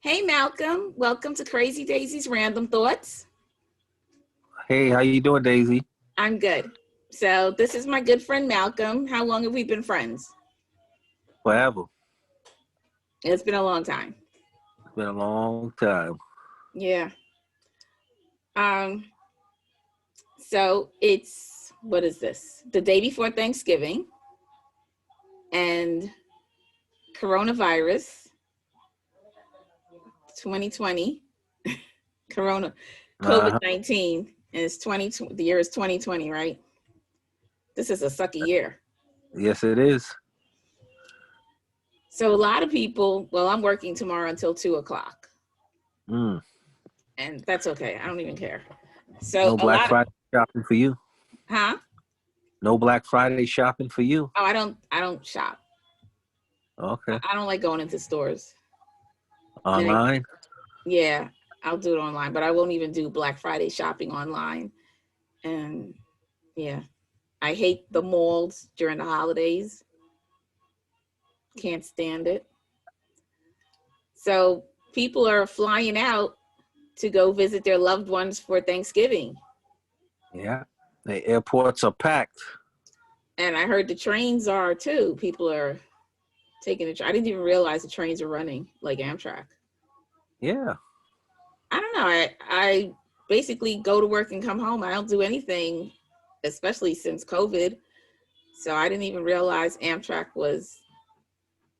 Hey, Malcolm. Welcome to Crazy Daisy's Random Thoughts. Hey, how you doing, Daisy? I'm good. So this is my good friend, Malcolm. How long have we been friends? Forever. It's been a long time. It's been a long time. Yeah. Um, so it's, what is this? The day before Thanksgiving and coronavirus 2020, Uh-huh. COVID-19, and it's the year is 2020, right? This is a sucky year. Yes, it is. So a lot of people, well, I'm working tomorrow until 2 o'clock, Mm. and that's okay. I don't even care. So No a Black lot of, Friday shopping for you. huh? No Black Friday shopping for you. Oh, I don't shop. Okay. I don't like going into stores. And Online. yeah, I'll do it online, but I won't even do Black Friday shopping online. And yeah, I hate the malls during the holidays. Can't stand it. So people are flying out to go visit their loved ones for Thanksgiving. Yeah. The airports are packed. And I heard the trains are too. People are taking I didn't even realize the trains are running like Amtrak. Yeah. I don't know. I basically go to work and come home. I don't do anything, especially since COVID. So I didn't even realize Amtrak was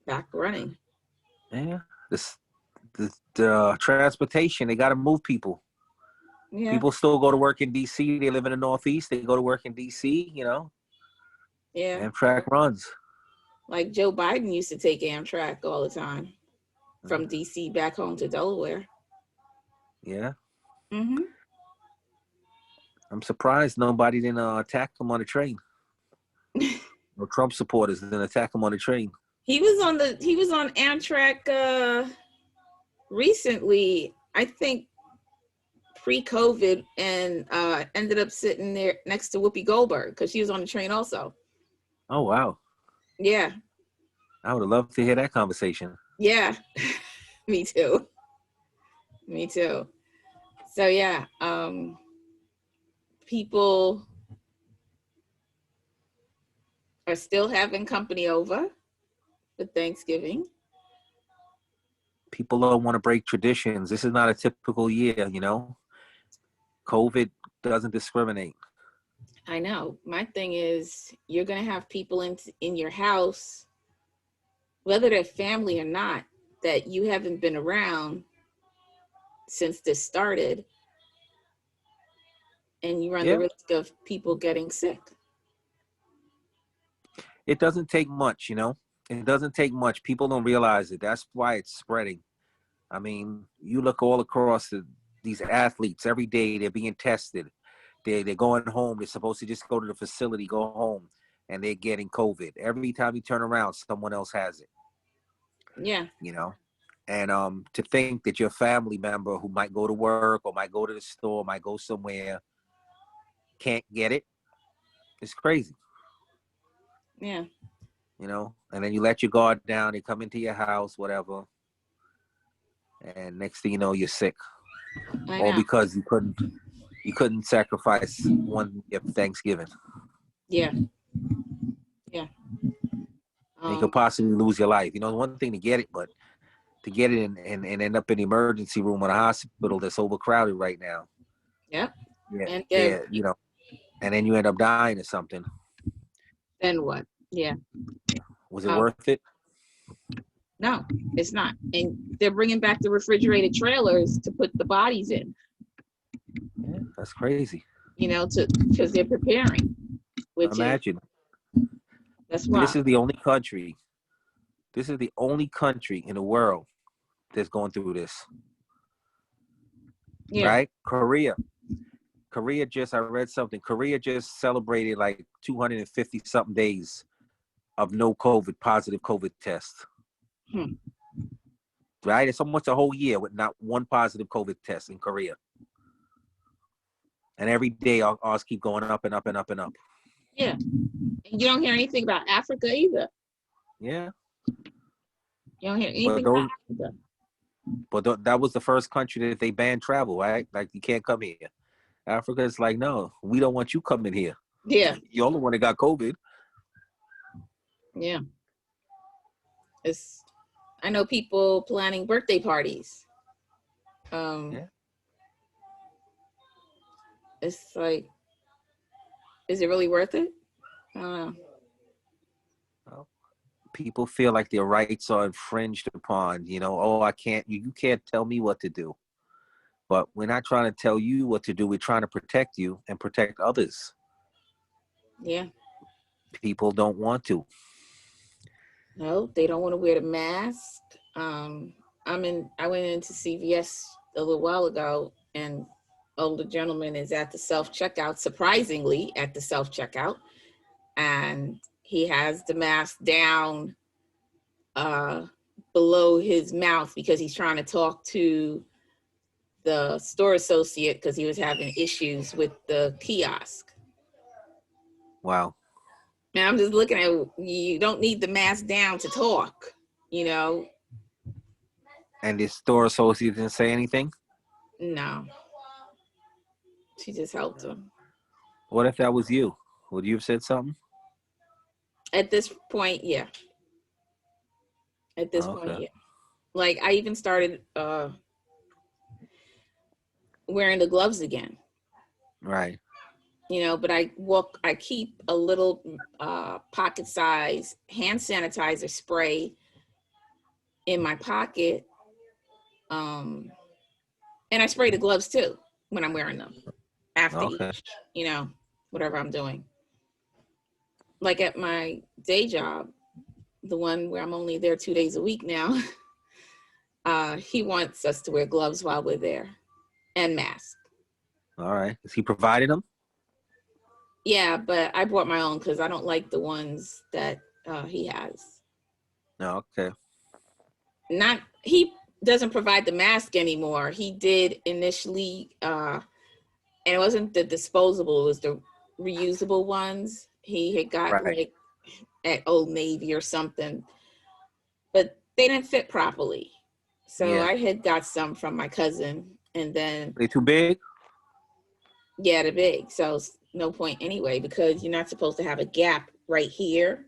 back running. Yeah. This the transportation, they gotta move people. Yeah, People still go to work in DC. They live in the Northeast. They go to work in DC. yeah. Amtrak runs. Like Joe Biden used to take Amtrak all the time from DC back home to Delaware. Yeah. Hmm. I'm surprised nobody didn't attack him on the train. No Trump supporters didn't attack him on the train. He was on Amtrak recently, I think pre-COVID, and ended up sitting there next to Whoopi Goldberg because she was on the train also. Oh, wow. Yeah, I would have loved to hear that conversation. yeah. Me too. Me too. So yeah, people are still having company over for Thanksgiving. People don't want to break traditions. This is not a typical year. COVID doesn't discriminate. I know. My thing is, you're gonna have people in your house, whether they're family or not, that you haven't been around since this started, and you run the Yeah, risk of people getting sick. it doesn't take much. It doesn't take much. People don't realize it. That's why it's spreading. I mean, you look all across these athletes every day, they're being tested. They're going home. They're supposed to just go to the facility, go home, and they're getting COVID. Every time you turn around, someone else has it, Yeah, you know? And to think that your family member who might go to work or might go to the store, might go somewhere, can't get it, it's crazy. yeah. And then you let your guard down, they come into your house, whatever, and next thing you know, you're sick. I All know. because you couldn't sacrifice one day of Thanksgiving. Yeah, yeah. And you could possibly lose your life. One thing to get it, but to get it and end up in the emergency room in a hospital that's overcrowded right now. Yep. Yeah, And yeah, and then you end up dying or something. then what? Yeah. Was it Um, worth it? no, it's not. And they're bringing back the refrigerated trailers to put the bodies in. Yeah, that's crazy. To because they're preparing, which is Imagine. that's why. This is the only country. This is the only country in the world that's going through this. Yeah. Right? I read something. Korea just celebrated like 250 something days of no positive COVID tests. Hmm. Right? It's almost a whole year with not one positive COVID test in Korea. And every day ours keep going up and up and up and up. Yeah. And you don't hear anything about Africa either. Yeah. You don't hear But anything about those Africa. But that was the first country that they banned travel, right? Like you can't come here. Africa is like, no, we don't want you coming here. Yeah, You're the one that got COVID. yeah. It's I know people planning birthday parties. Um, Yeah. it's like, is it really worth it? I don't know. Well, people feel like their rights are infringed upon. Oh, I can't. You can't tell me what to do. But we're not trying to tell you what to do. We're trying to protect you and protect others. Yeah. People don't want to. No, they don't want to wear the mask. I went into CVS a little while ago, and older gentleman is at the self checkout, surprisingly at the self checkout, and he has the mask down uh, below his mouth because he's trying to talk to the store associate because he was having issues with the kiosk. Wow. And I'm just looking at, you don't need the mask down to talk, you know? And the store associate didn't say anything? No, she just helped him. What if that was you? Would you have said something? At this point, yeah. At this point, Okay. yeah. Like I even started wearing the gloves again. Right. But I keep a little pocket size hand sanitizer spray in my pocket. And I spray the gloves too when I'm wearing them after Okay. each, whatever I'm doing. Like at my day job, the one where I'm only there 2 days a week now, he wants us to wear gloves while we're there and mask. All right. Is he providing them? Yeah, but I bought my own because I don't like the ones that he has. No. Okay. He doesn't provide the mask anymore. He did initially, and it wasn't the disposable, it was the reusable ones. He had got Right. like at Old Navy or something, but they didn't fit properly. So Yeah. I had got some from my cousin, and then They too big? yeah, the big. So no point anyway, because you're not supposed to have a gap right here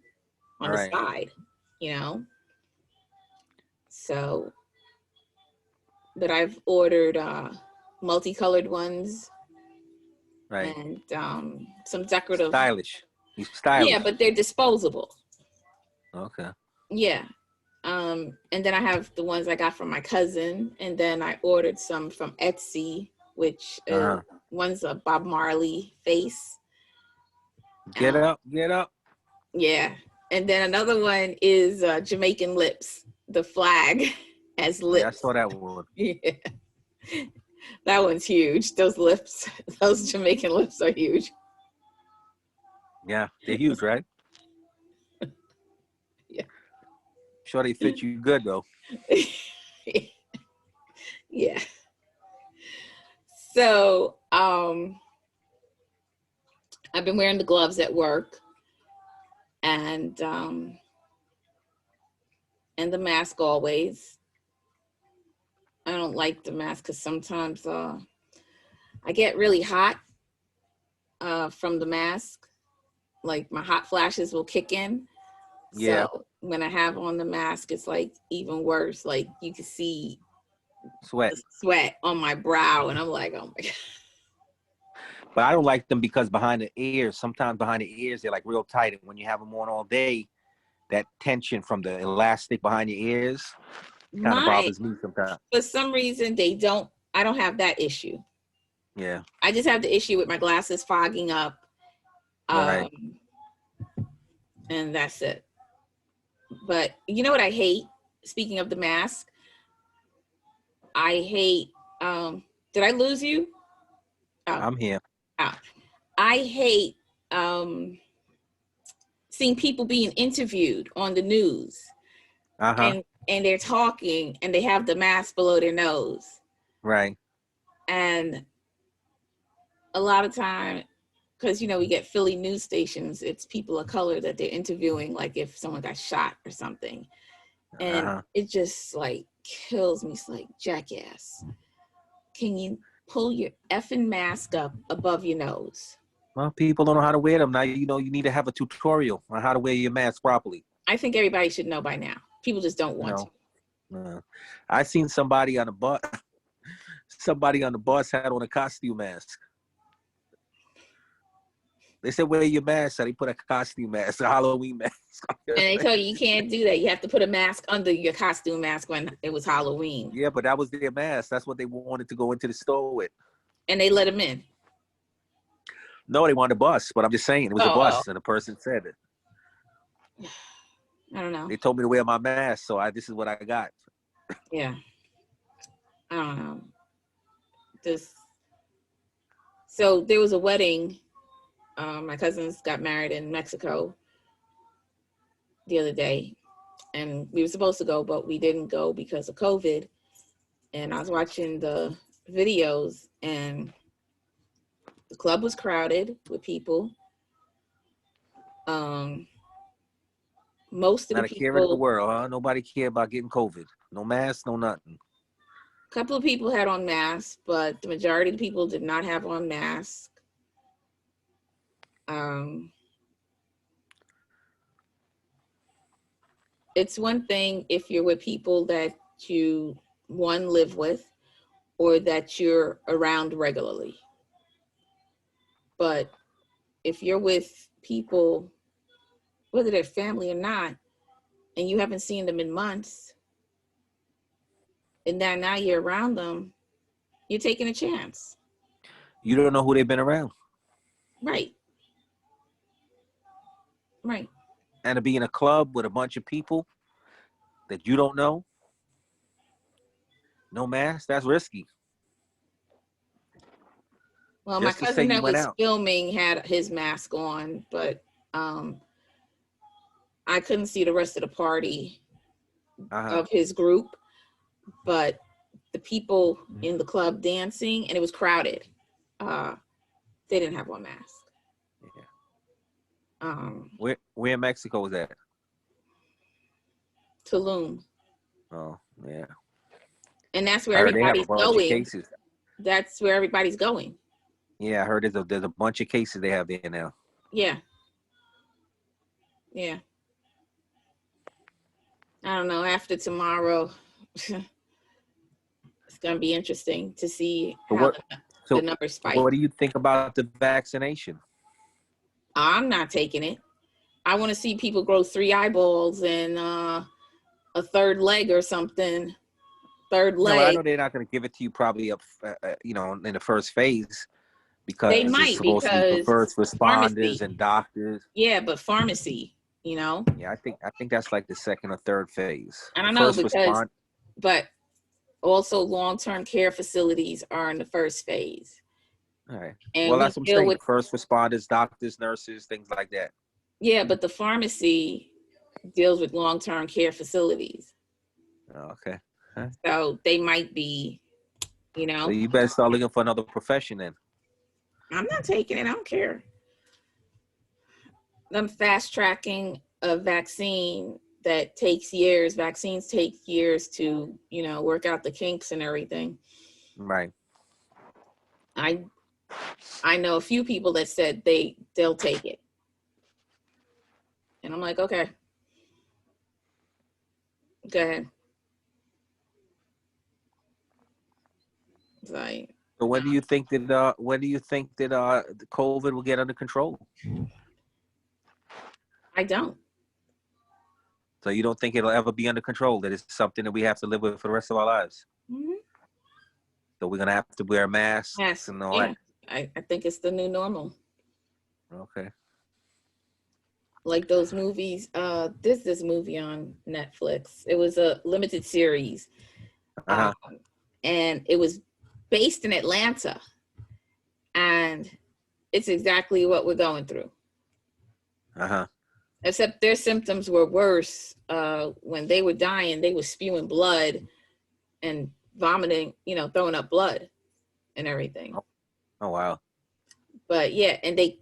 on All the right. side, you know? So, but I've ordered multicolored ones Right. and some decorative. Stylish. He's Yeah, stylish. but they're disposable. Okay. Yeah. And then I have the ones I got from my cousin, and then I ordered some from Etsy, which Uh-huh. one's a Bob Marley face. Get Um, up. Get up. yeah. And then another one is Jamaican lips, the flag as Yeah, I lips. saw that one. Yeah. That one's huge. Those lips, those Jamaican lips are huge. Yeah, they're huge, right? Yeah. Sure they fit you good though. Yeah. So, I've been wearing the gloves at work and the mask always. I don't like the mask because sometimes I get really hot from the mask. Like my hot flashes will kick in. Yeah. So when I have on the mask, it's like even worse. Like you can see Sweat. the sweat on my brow, and I'm like, oh my God. But I don't like them because behind the ears, sometimes behind the ears, they're like real tight. And when you have them on all day, that tension from the elastic behind your ears kind of My, bothers me sometimes. for some reason, I don't have that issue. Yeah. I just have the issue with my glasses fogging up. Right. Um, and that's it. But you know what I hate? Speaking of the mask, I hate, did I lose you? Oh, I'm here. oh. I hate seeing people being interviewed on the news Uh-huh. and they're talking and they have the mask below their nose. Right. And a lot of time, because we get Philly news stations, it's people of color that they're interviewing, like if someone got shot or something. And Uh-huh. it just like kills me. It's like, jackass, can you pull your effing mask up above your nose? Well, people don't know how to wear them now. You know, you need to have a tutorial on how to wear your mask properly. I think everybody should know by now. People just don't want to. I seen somebody on the bus. Somebody on the bus had on a costume mask. They said, wear your mask. So they put a costume mask, a Halloween mask. And they tell you can't do that. You have to put a mask under your costume mask when it was Halloween. Yeah, but that was their mask. That's what they wanted to go into the store with. And they let them in. No, they wanted a bus, but I'm just saying it was a bus, and the person said it. I don't know. They told me to wear my mask, so this is what I got. Yeah. I don't know. So there was a wedding. My cousins got married in Mexico the other day, and we were supposed to go, but we didn't go because of COVID. And I was watching the videos, and the club was crowded with people. Most of Not the a care in the people, world, huh? Nobody care about getting COVID. No mask, no nothing. a couple of people had on masks, but the majority of the people did not have on masks. It's one thing if you're with people that you, one, live with, or that you're around regularly. But if you're with people, whether they're family or not, and you haven't seen them in months, and then now you're around them, you're taking a chance. You don't know who they've been around. Right. Right. And to be in a club with a bunch of people that you don't know, no mask, that's risky. Well, my Just to say cousin you that went was out. filming had his mask on, but I couldn't see the rest of the party of his group. But the people in the club dancing, and it was crowded, they didn't have on masks. Yeah. Where in Mexico was that? Tulum. Oh, yeah. And that's where I heard they have a everybody's bunch of going. cases. That's where everybody's going. Yeah, I heard there's a bunch of cases they have there now. Yeah. Yeah. I don't know. After tomorrow, it's going to be interesting to see how the numbers spike. What do you think about the vaccination? I'm not taking it. I want to see people grow 3 eyeballs and a third leg or something. Third leg. No, I know they're not going to give it to you probably up, in the first phase because they might, it's supposed to be for first responders pharmacy. And doctors. Yeah, but pharmacy, Yeah, I think that's like the second or third phase. I don't know but also long-term care facilities are in the first phase. All right. And well, that's what I'm saying. With first responders, doctors, nurses, things like that. Yeah, but the pharmacy deals with long-term care facilities. Oh, okay. Huh? So they might be, So you better start looking for another profession then. I'm not taking it. I don't care. I'm fast-tracking a vaccine that takes years. Vaccines take years to, work out the kinks and everything. Right. I know a few people that said they'll take it. And I'm like, okay. Go ahead. Like, so when do you think that the COVID will get under control? I don't. So you don't think it'll ever be under control? That it's something that we have to live with for the rest of our lives? Mm-hmm. So we're gonna have to wear masks and all that. I think it's the new normal. Okay. Like those movies. There's this movie on Netflix. It was a limited series, and it was based in Atlanta, and it's exactly what we're going through. Except their symptoms were worse. When they were dying, they were spewing blood and vomiting, throwing up blood and everything. Oh wow. But yeah, and it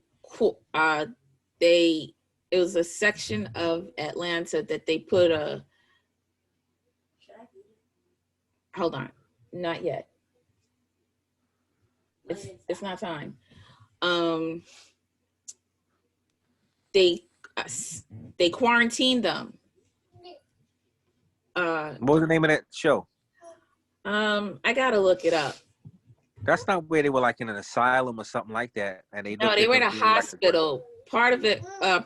was a section of Atlanta that they put hold on, not yet. It's not time. Um, they uh, they quarantined them. Uh, What was the name of that show? I gotta look it up. That's not where they were like in an asylum or something like that, and they No, looked they at were in them a through like a. hospital. Part of it,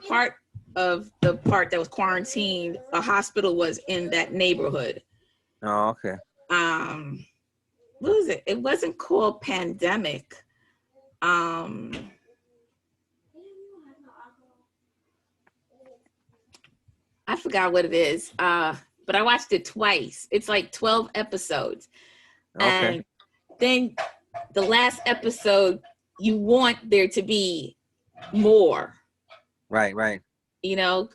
part of the part that was quarantined, a hospital was in that neighborhood. Oh, okay. Um, what was it? It wasn't called Pandemic. Um, I forgot what it is. But I watched it twice. It's like 12 episodes. Okay. And then the last episode, you want there to be more, Right, right. you know?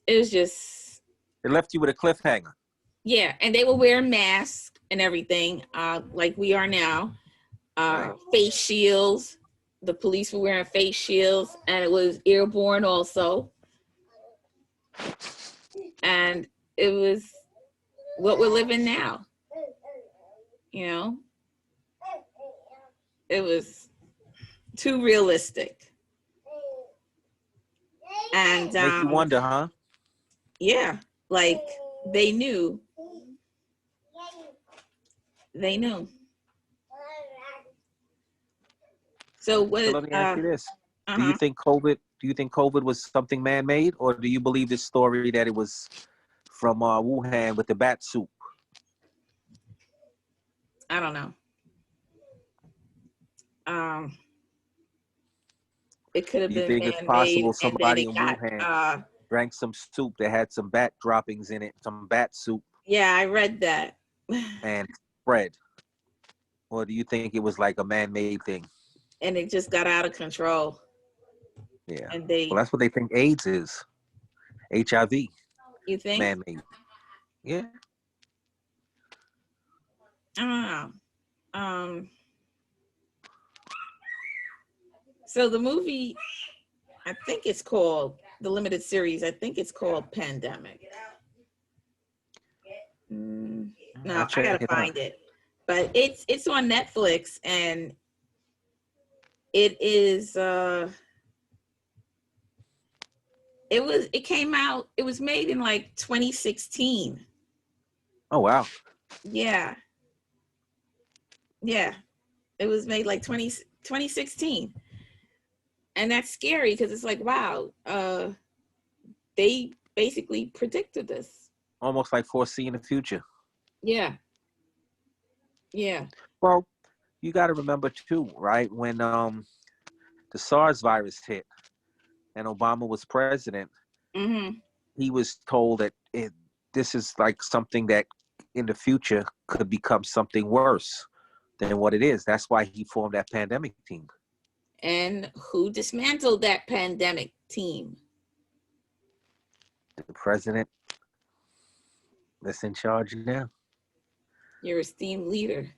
It was just, It left you with a cliffhanger. yeah. And they were wearing masks and everything, like we are now. Right. Face shields. The police were wearing face shields, and it was airborne also. And it was what we're living now. You know, it was too realistic. And Make you wonder, huh? yeah, like they knew. They knew. So So what? let me ask you this: Do you Uh-huh. think COVID? Do you think COVID was something man-made, or do you believe this story that it was from Wuhan with the bat soup? I don't know. Um, it could have Do you been think it's possible man-made, and then somebody it in got. Wuhan drank some soup that had some bat droppings in it, some bat soup, Yeah, I read that. and spread? Or do you think it was like a man-made thing? And it just got out of control. Yeah. And Well, they, that's what they think AIDS is. HIV, you think? man-made. Yeah. I don't know. Um, so the movie, I think it's called the limited series. I think it's called Pandemic. I'll No, I check gotta it out. find it, but it's on Netflix, and it is. It came out. It was made in like 2016. Oh wow. Yeah, yeah. It was made like 2016, and that's scary because it's like, wow, they basically predicted this. Almost like foreseeing the future. Yeah, yeah. Well, you got to remember too, right? When the SARS virus hit and Obama was president, Mm-hmm. he was told that this is like something that in the future could become something worse than what it is. That's why he formed that pandemic team. And who dismantled that pandemic team? The president that's in charge now. Your esteemed leader.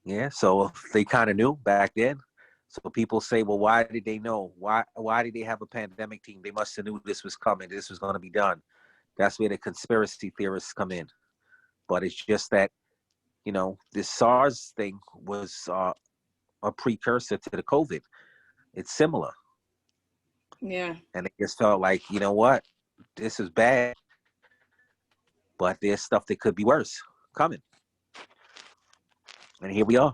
Yeah, so they kind of knew back then. So people say, well, why did they know? Why did they have a pandemic team? They must have knew this was coming. This was going to be done. That's where the conspiracy theorists come in. But it's just that, this SARS thing was a precursor to the COVID. It's similar. Yeah. And they just felt like, you know what? This is bad. But there's stuff that could be worse coming. And here we are.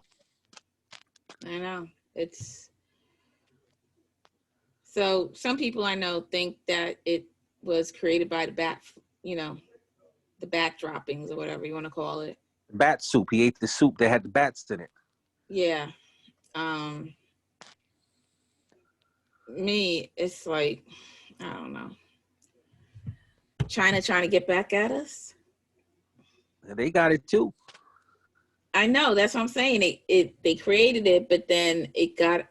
I know. It's so some people I know think that it was created by the bat droppings or whatever you want to call it. Bat soup. He ate the soup that had the bats in it. Yeah. Me, it's like, I don't know. China trying to get back at us. And they got it too. I know, that's what I'm saying. They created it, but then it got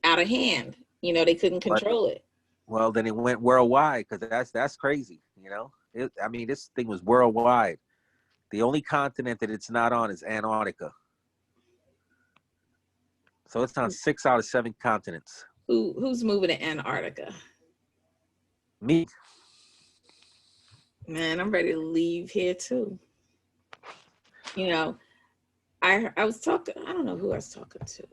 out of hand. They couldn't But control it. well, then it went worldwide because that's crazy. This thing was worldwide. The only continent that it's not on is Antarctica. So it's on 6 out of 7 continents. Who's moving to Antarctica? Me. Man, I'm ready to leave here too. you know, I was talking, I don't know who I was talking to.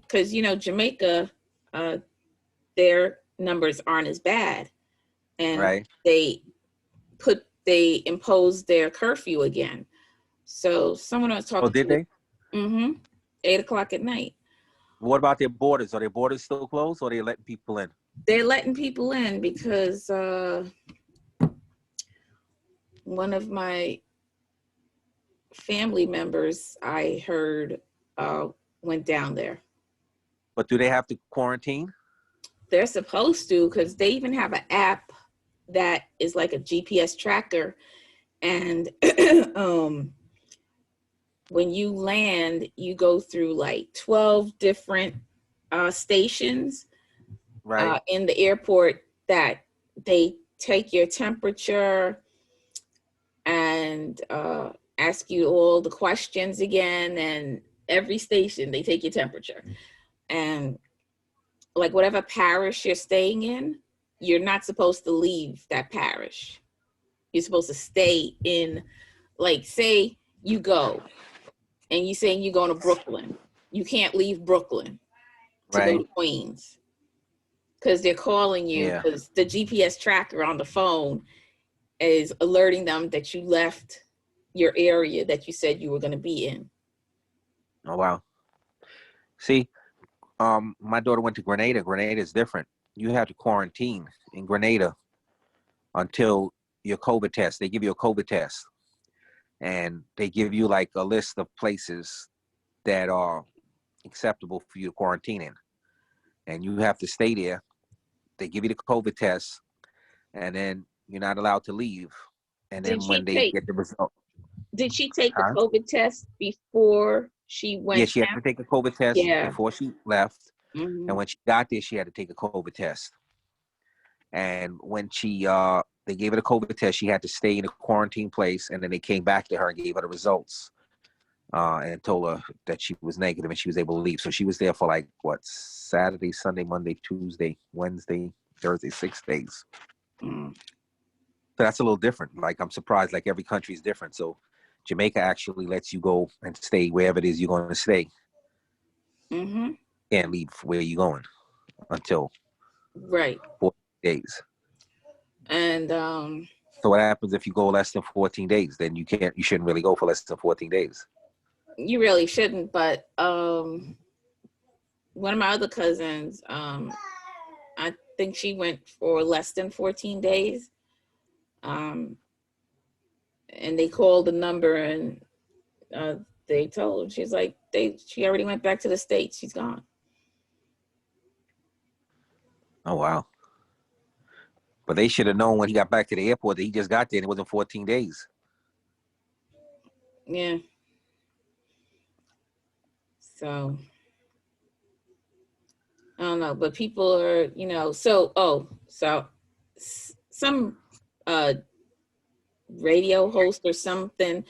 Because, Jamaica, uh, their numbers aren't as bad. And Right. they imposed their curfew again. So someone I was Oh, talking did to, they? 8 o'clock at night. What about their borders? Are their borders still closed, or are they letting people in? They're letting people in because one of my family members, I heard, went down there. But do they have to quarantine? They're supposed to, because they even have an app that is like a GPS tracker. And when you land, you go through like 12 different stations Right. in the airport that they take your temperature and ask you all the questions again. And every station, they take your temperature. And like whatever parish you're staying in, you're not supposed to leave that parish. You're supposed to stay in, like, say you go and you saying you're going to Brooklyn. You can't leave Brooklyn to go Right. to Queens because they're calling you, Yeah. because the GPS tracker on the phone is alerting them that you left your area that you said you were going to be in. Oh wow. See, my daughter went to Grenada. Grenada is different. You have to quarantine in Grenada until your COVID test. They give you a COVID test, and they give you like a list of places that are acceptable for you to quarantine in, and you have to stay there. They give you the COVID test, and then you're not allowed to leave. And Did then she when they take get the result, did she take the huh? COVID test before she Yeah, went she had down? to take a COVID test Yeah. before she left, and Mm-hmm. when she got there, she had to take a COVID test. And when they gave her the COVID test, she had to stay in a quarantine place, and then they came back to her and gave her the results, and told her that she was negative and she was able to leave. So she was there for like what, Saturday, Sunday, Monday, Tuesday, Wednesday, Thursday, 6 days. Mm. So that's a little different. Like I'm surprised. Like every country is different. So Jamaica actually lets you go and stay wherever it is you're going to stay. Mm-hmm. Can't leave where you're going until Right. 14 days. And So what happens if you go less than 14 days? Then you shouldn't really go for less than 14 days. you really shouldn't, but one of my other cousins, I think she went for less than 14 days. Um, and they called the number, and uh, they told her, she's like, she already went back to the States. She's gone. Oh wow. But they should have known when he got back to the airport that he just got there and it wasn't 14 days. Yeah. So I don't know, but people are, so some uh radio host or something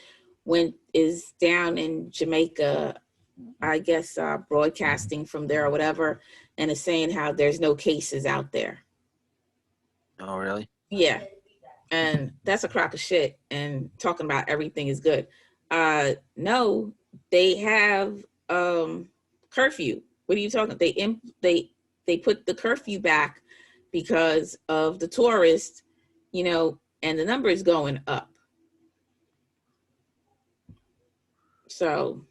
is down in Jamaica, I guess, broadcasting from there or whatever, and is saying how there's no cases out there. Oh really? Yeah, and that's a crock of shit. And talking about everything is good. No, they have curfew. What are you talking? They put the curfew back because of the tourists, and the number is going up. So,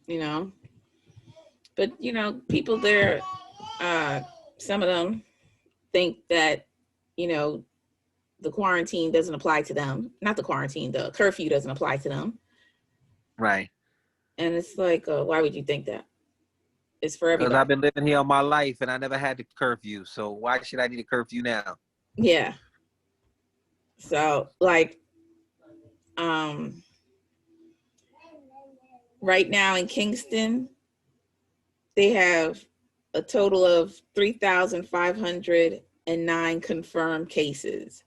you know, but people there, uh, some of them think that, you know, the quarantine doesn't apply to them. Not the quarantine, the curfew doesn't apply to them. Right. And it's like, why would you think that? It's for Because I've everybody. been living here all my life and I never had the curfew. So why should I need a curfew now? Yeah. So like, um, right now in Kingston, they have a total of 3,509 confirmed cases.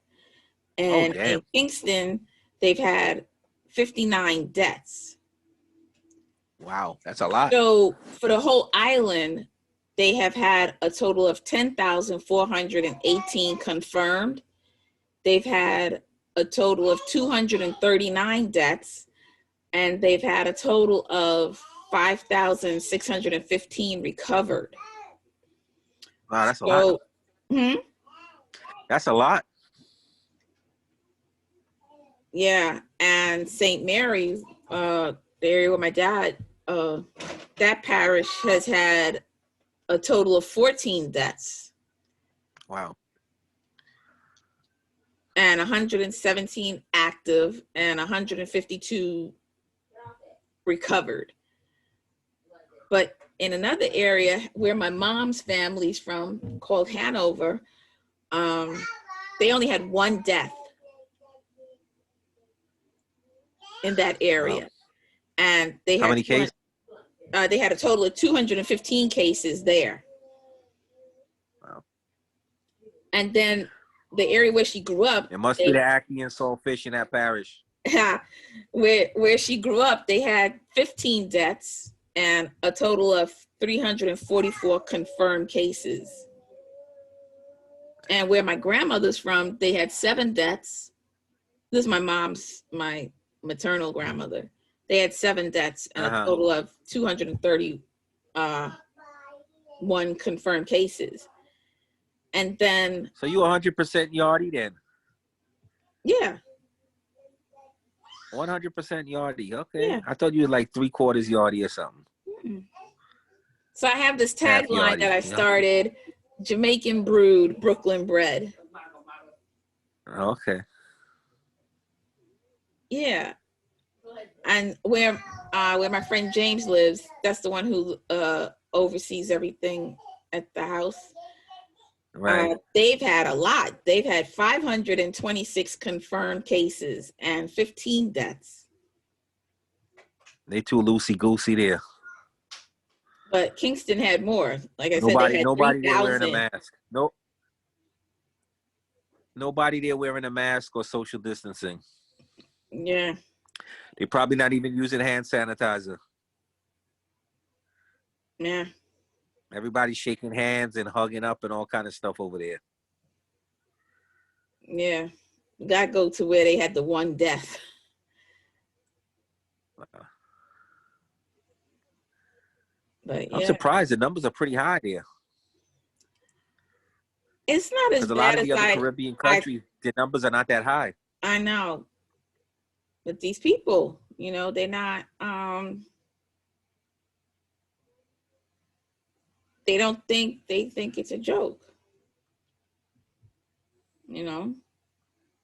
Oh And damn. in Kingston, they've had 59 deaths. Wow, that's a lot. So for the whole island, they have had a total of 10,418 confirmed. They've had a total of 239 deaths, and they've had a total of 5,615 recovered. Wow, that's a lot. Hmm? That's a lot. Yeah, and St. Mary's, the area where my dad, that parish has had a total of 14 deaths. Wow. And 117 active and 152 recovered. But in another area where my mom's family's from, called Hanover, they only had one death in that area. Wow. And they How had many cases? They had a total of 215 cases there. Wow. And then the area where she grew up, It must be the acne and saltfish in that parish. where she grew up, they had 15 deaths and a total of 344 confirmed cases. And where my grandmother's from, they had 7 deaths. This is my maternal grandmother. They had 7 deaths and a total of 231 confirmed cases. And then, so you 100% yardie then? Yeah. 100% yardie. Okay. Yeah. I thought you were like 3/4 yardie or something. Mm-hmm. So I have this Half tagline yardie, that I started: Jamaican brewed, Brooklyn bred. Okay. Yeah. And where my friend James lives, that's the one who oversees everything at the house. Right. They've had a lot. They've had 526 confirmed cases and 15 deaths. They too loosey goosey there. But Kingston had more. Like I said, they had nobody there 3,000. wearing a mask. No. Nobody there wearing a mask or social distancing. Yeah. They're probably not even using hand sanitizer. Yeah. Everybody's shaking hands and hugging up and all kind of stuff over there. Yeah. Got to go to where they had the one death. But yeah. I'm surprised the numbers are pretty high there. It's not as bad a lot of as the other Caribbean countries, the numbers are not that high. I know. But these people, they're not, they think it's a joke.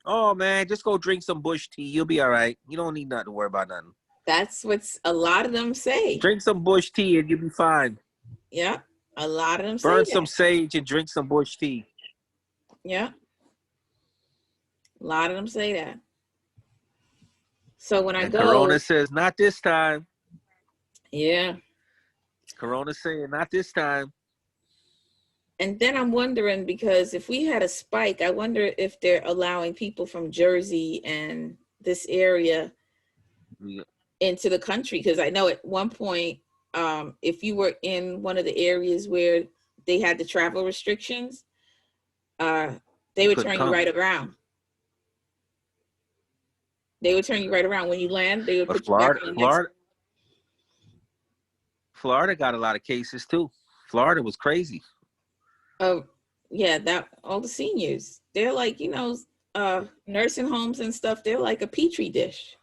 Oh man, just go drink some bush tea. You'll be all right. You don't need nothing to worry about nothing. That's what a lot of them say. Drink some bush tea and you'll be fine. Yeah, a lot of them say Burn some sage and drink some bush tea. Yeah. A lot of them say that. So when I go, Corona says, not this time. Yeah. Corona saying, not this time. And then I'm wondering, because if we had a spike, I wonder if they're allowing people from Jersey and this area into the country. Because I know at one point, if you were in one of the areas where they had the travel restrictions, they would turn you right around. They would turn you right around when you land. They would put you back on the next. Florida got a lot of cases too. Florida was crazy. Oh, yeah, that all the seniors, they're like, nursing homes and stuff. They're like a petri dish.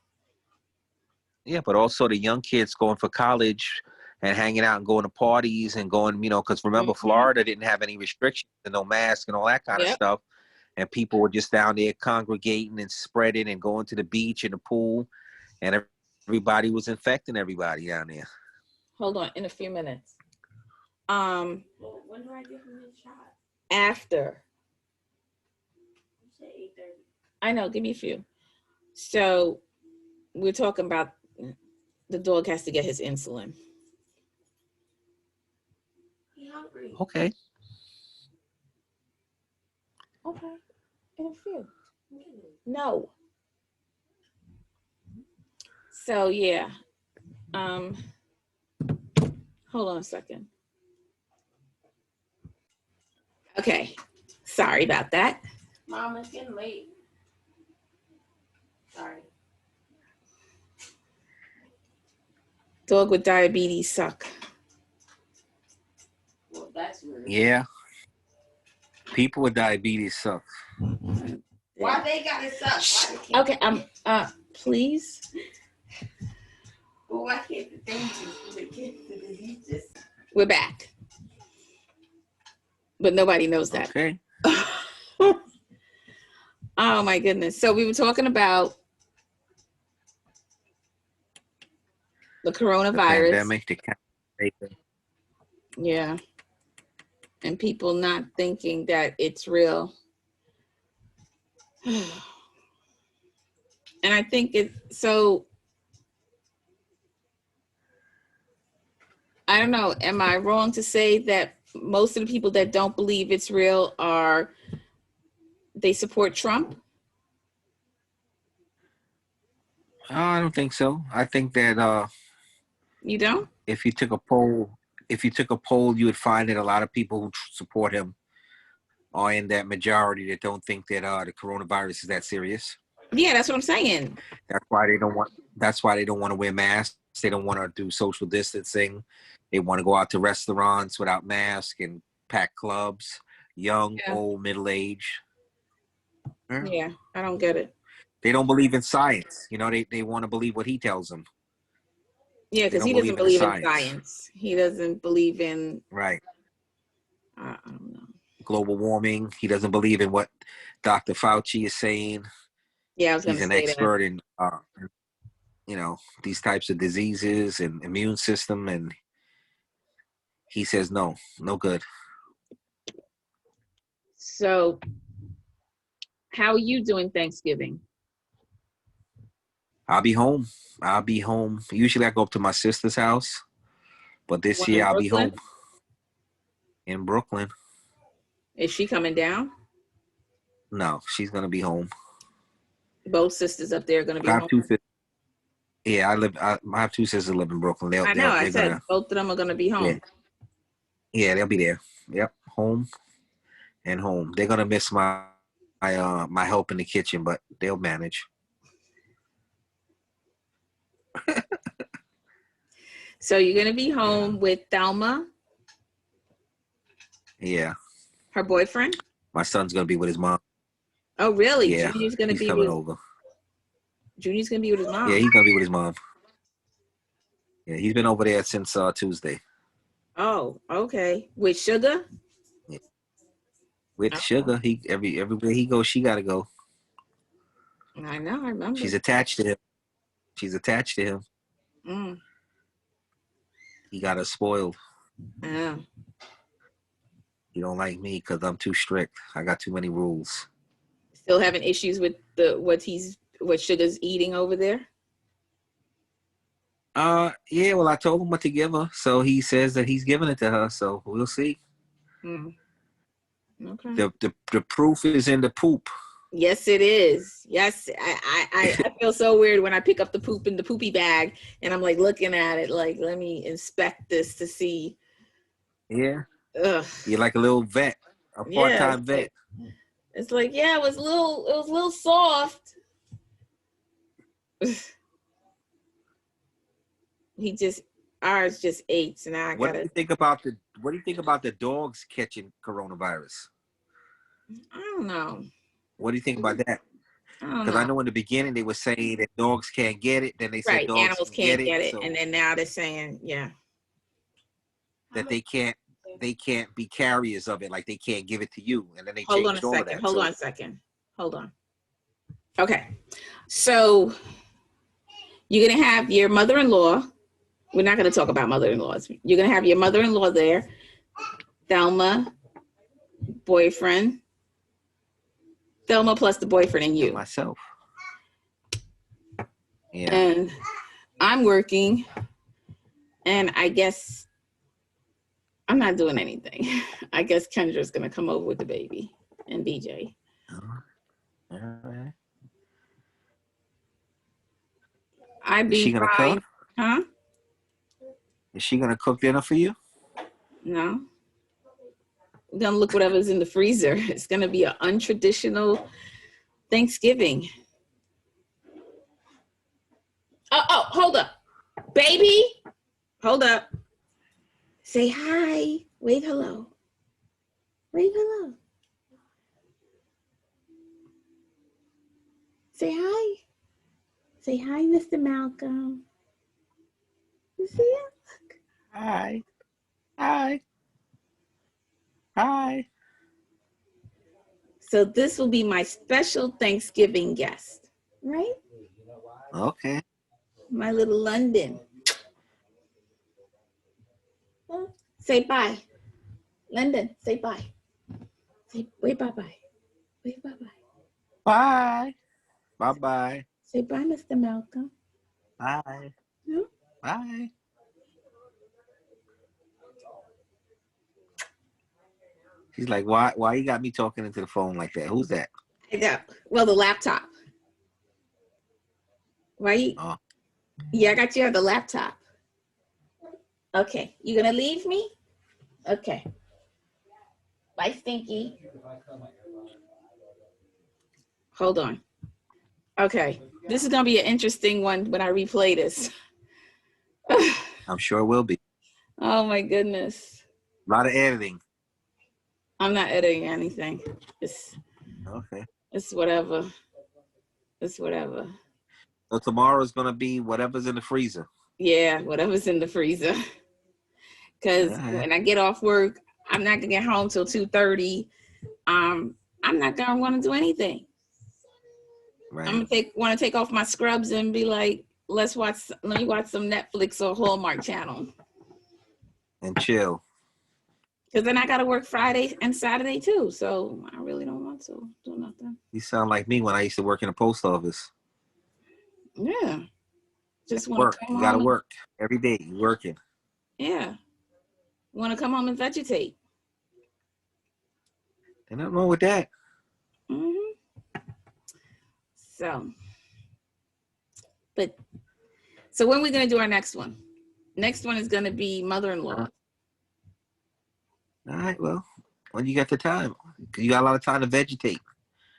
Yeah, but also the young kids going for college and hanging out and going to parties and going, because remember, Florida didn't have any restrictions and no mask and all that kind of stuff. And people were just down there congregating and spreading and going to the beach and the pool. And everybody was infecting everybody down there. Hold on, in a few minutes. When do I give him his shot? After. You said 8:30. I know, give me a few. So we're talking about the dog has to get his insulin. He's hungry. Okay. Okay. In a few. No. So yeah. Hold on a second. Okay. Sorry about that. Mom, it's getting late. Dog with diabetes suck. Well, that's weird. Yeah. People with diabetes suck. Why they gotta suck? Shh. Why they can't- Okay, please. Well, why can't the thing just the disease just? We're back. But nobody knows that. Okay. Oh my goodness. So we were talking about the coronavirus. Pandemic. Yeah. And people not thinking that it's real. And I think so I don't know, am I wrong to say that most of the people that don't believe it's real they support Trump? I don't think so. I think that You don't? if you took a poll, you would find that a lot of people who support him are in that majority that don't think that the coronavirus is that serious. Yeah, that's what I'm saying. That's why they don't want to wear masks. They don't want to do social distancing. They want to go out to restaurants without masks and pack clubs, young, old, middle age. Yeah, I don't get it. They don't believe in science. You know, they want to believe what he tells them. Yeah, because he doesn't believe in science. He doesn't believe in right. I don't know. Global warming. He doesn't believe in what Dr. Fauci is saying. Yeah, I was going to say that. He's an expert in, these types of diseases and immune system, and he says no good. So, how are you doing Thanksgiving? I'll be home. Usually I go up to my sister's house, but this year I'll be home in Brooklyn. Is she coming down? No, she's gonna be home. Both sisters up there are gonna be home. Yeah, I have two sisters live in Brooklyn. I said both of them are gonna be home. Yeah, they'll be there. Yep, home and home. They're gonna miss my help in the kitchen, but they'll manage. So you're gonna be home with Thelma? Yeah. Her boyfriend? My son's gonna be with his mom. Oh, really? Yeah, Junior's gonna be coming over. Junior's gonna be with his mom. Yeah, he's gonna be with his mom. Yeah, he's been over there since Tuesday. Oh, okay. With Sugar? Yeah. With Sugar, he everywhere he goes, she gotta go. I know. I remember. She's attached to him. Mm. He got her spoiled. Yeah. He don't like me because I'm too strict. I got too many rules. Still having issues with what Sugar's eating over there? Yeah, well, I told him what to give her, so he says that he's giving it to her, so we'll see. Mm. Okay. The proof is in the poop. Yes, it is. Yes, I feel so weird when I pick up the poop in the poopy bag and I'm like looking at it like, let me inspect this to see. Yeah. Ugh. You're like a little vet, a part-time vet. It's like, yeah, it was a little soft. Ours just ate, so now I gotta. What do you think about the dogs catching coronavirus? I don't know. What do you think about that? Because I know in the beginning they were saying that dogs can't get it. Then they said dogs animals can't get it, so and then now they're saying, that they can't be carriers of it, like they can't give it to you. And then they Hold on a second. Hold on. Okay, so you're gonna have your mother-in-law. We're not gonna talk about mother-in-laws. You're gonna have your mother-in-law there, Thelma, boyfriend. Thelma plus the boyfriend and you. Myself. Yeah. And I'm working, and I guess I'm not doing anything. I guess Kendra's gonna come over with the baby and BJ. All right. Is she gonna cook? Huh? Is she gonna cook dinner for you? No. We're gonna look whatever's in the freezer. It's gonna be an untraditional Thanksgiving. Oh, hold up. Baby, Hold up. Say hi. Wave hello. Wave hello. Say hi. Say hi, Mr. Malcolm. You see it? Hi. Hi. Hi. So this will be my special Thanksgiving guest, right? Okay. My little London. Say bye. London, say bye. Say wait bye-bye. Wait bye-bye. Bye. Bye-bye. Say bye, Mr. Malcolm. Bye. No? Bye. She's like, why you got me talking into the phone like that? Who's that? Yeah. Well, the laptop. Why you? Oh. Yeah, I got you on the laptop. Okay. You gonna leave me? Okay. Bye, Stinky. Hold on. Okay. This is gonna be an interesting one when I replay this. I'm sure it will be. Oh my goodness. A lot of editing. I'm not editing anything. Okay. It's whatever. It's whatever. So tomorrow's gonna be whatever's in the freezer. Yeah, whatever's in the freezer. Because when I get off work, I'm not gonna get home till 2:30. I'm not gonna want to do anything. Right. I'm gonna want to take off my scrubs and be like, let me watch some Netflix or Hallmark Channel. And chill. Because then I gotta work Friday and Saturday too. So I really don't want to do nothing. You sound like me when I used to work in the post office. Yeah. Just want Work. to come You gotta home. work every day. You working. Yeah. Want to come home and vegetate. Ain't nothing wrong with that. Mm-hmm. So when are we gonna do our next one? Next one is gonna be mother-in-law. All right. Well, when you got the time, because you got a lot of time to vegetate.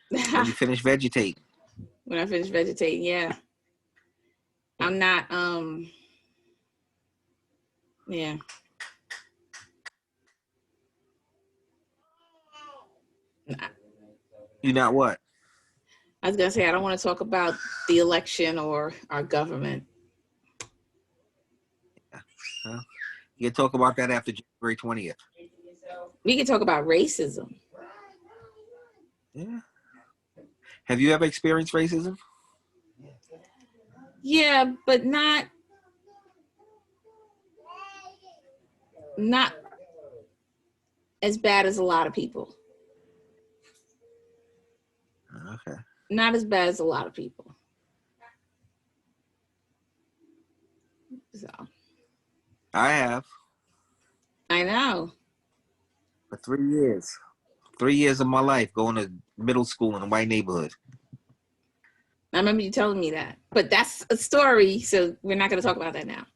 When you finish vegetating. When I finish vegetating, yeah. I'm not. Yeah. You not what? I was gonna say I don't want to talk about the election or our government. Huh? You can talk about that after January 20th. We can talk about racism. Yeah. Have you ever experienced racism? Yeah, but not as bad as a lot of people. Okay. Not as bad as a lot of people. So I have. I know. For 3 years. 3 years of my life going to middle school in a white neighborhood. I remember you telling me that. But that's a story, so we're not gonna talk about that now.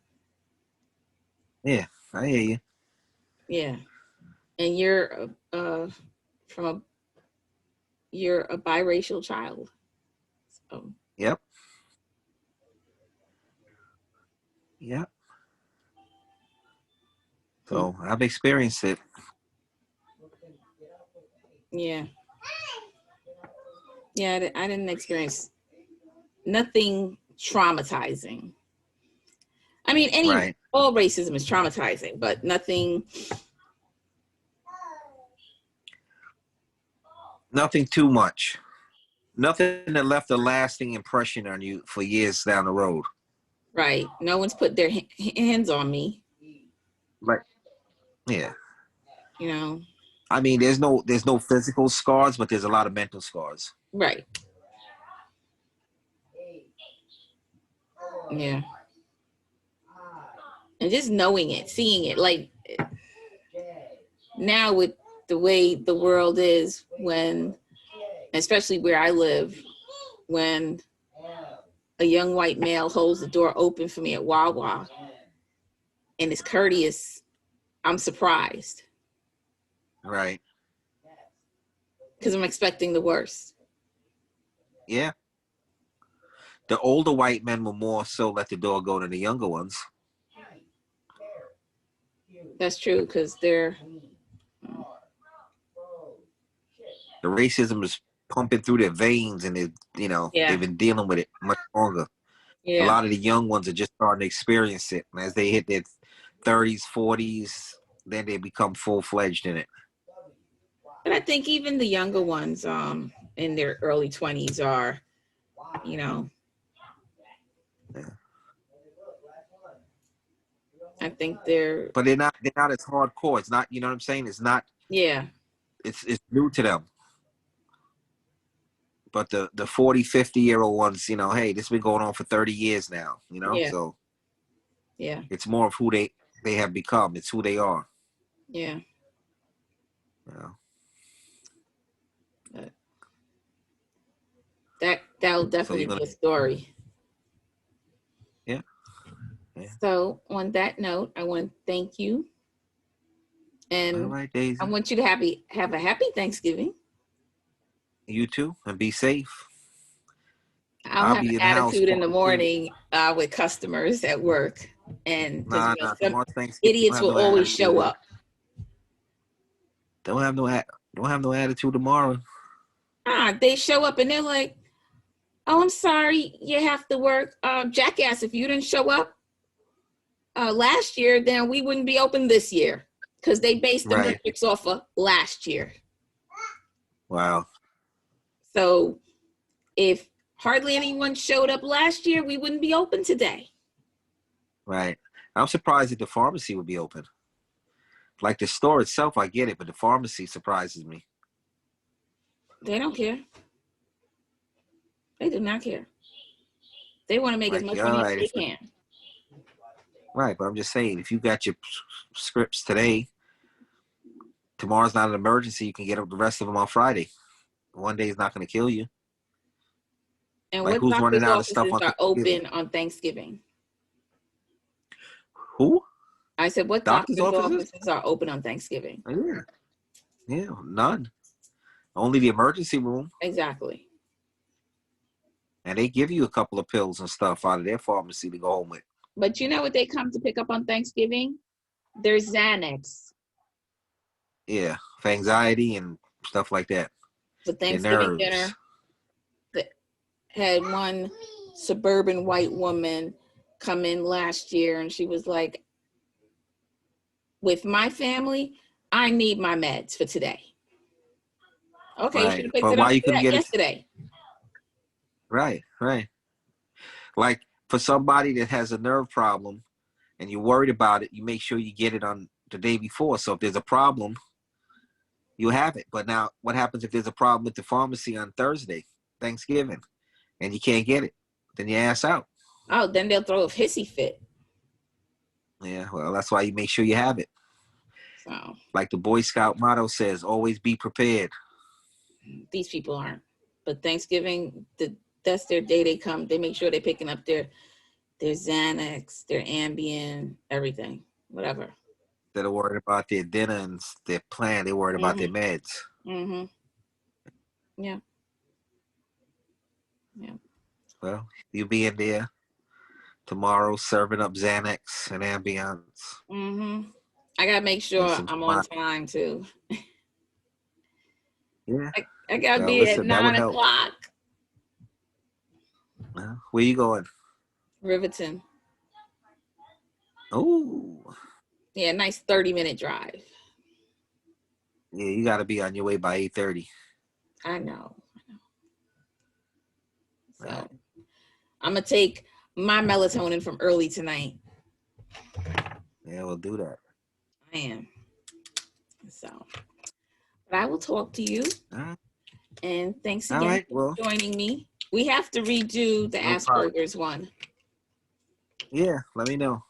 Yeah, I hear you. Yeah. And you're you're a biracial child. So Yep. Yep. So I've experienced it. yeah. Yeah, I didn't experience nothing traumatizing. I mean, Right. all racism is traumatizing, but nothing. Nothing too much. Nothing that left a lasting impression on you for years down the road. Right. No one's put their hands on me. Right. Yeah. You know. I mean, there's no physical scars, but there's a lot of mental scars. Right. Yeah. And just knowing it, seeing it, like now with the way the world is, when, especially where I live, when a young white male holds the door open for me at Wawa and is courteous, I'm surprised. Right. Because I'm expecting the worst. Yeah. The older white men will more so let the door go than the younger ones. That's true, because they're, The racism is pumping through their veins, and they've yeah, been dealing with it much longer. A yeah. lot of the young ones are just starting to experience it, and as they hit their 30s, 40s, then they become full-fledged in it. But I think even the younger ones, in their early 20s are, you know, Yeah. I think they're, But they're not as hardcore. It's not, you know what I'm saying? It's not, yeah, it's new to them. But the 40, 50-year-old ones, hey, this has been going on for 30 years now, yeah, so yeah, it's more of who they have become. It's who they are. yeah. You But that'll So you're definitely gonna, be a story. yeah, yeah. So on that note, I want to thank you, All and right, I Daisy. want you to have a happy Thanksgiving. You too, and be safe. I'll I'll have be an in the house attitude in the partying. morning with customers at work, and because Nah. some Tomorrow's Thanksgiving. Don't idiots have will no always show attitude. up. Don't have no attitude tomorrow. They show up and they're like, "Oh, I'm sorry, you have to work, jackass. If you didn't show up last year, then we wouldn't be open this year because they based the Right. metrics off of last year. Wow. So if hardly anyone showed up last year, we wouldn't be open today." Right. I'm surprised that the pharmacy would be open. Like the store itself, I get it, but the pharmacy surprises me. They don't care. They do not care. They want to make as Like, much all money as right, they can. right, but I'm just saying, if you got your scripts today, tomorrow's not an emergency. You can get the rest of them on Friday. One day is not going to kill you. And Like, what who's running doctor's out of stuff offices on are Thanksgiving? open on Thanksgiving? Who? I said, what Doctor's doctor's offices? offices are open on Thanksgiving? Yeah. Yeah, none. Only the emergency room. Exactly. And they give you a couple of pills and stuff out of their pharmacy to go home with. But you know what they come to pick up on Thanksgiving? There's Xanax. Yeah, for anxiety and stuff like that. For Their Thanksgiving nerves. dinner, that had one suburban white woman come in last year and she was like, with my family, I need my meds for today. Okay, you should Right. have picked But it why up you couldn't get it? yesterday. Right, right. Like for somebody that has a nerve problem and you're worried about it, you make sure you get it on the day before. So if there's a problem, you have it. But now what happens if there's a problem with the pharmacy on Thursday, Thanksgiving, and you can't get it? Then you ass out. Oh, then they'll throw a hissy fit. Yeah, well, that's why you make sure you have it. So Like the Boy Scout motto says, always be prepared. these people aren't. But Thanksgiving, that's their day. They come, they make sure they're picking up their Xanax, their Ambien, everything, whatever. They're worried about their dinner and their plan. They're worried about their meds. Mm-hmm. Yeah. Yeah. Well, you'll be in there tomorrow serving up Xanax and Ambience. Mm-hmm. I gotta make sure I'm on time too. Yeah. I gotta Well, be at listen, that would 9 help. o'clock. Where you going? Riverton. Oh. Yeah, nice 30-minute drive. Yeah, you got to be on your way by 8:30. I know. So Right. I'm gonna take my melatonin from early tonight. Yeah, we'll do that. I am. So, but I will talk to you. And thanks again for joining me. We have to redo the Asperger's one. Yeah, let me know.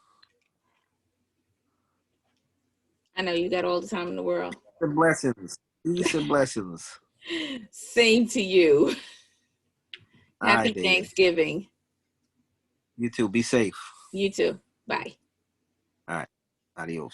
I know you got all the time in the world. The blessings. Peace and blessings. Same to you. Happy Right, Thanksgiving. You too. Be safe. You too. Bye. All right. Adios.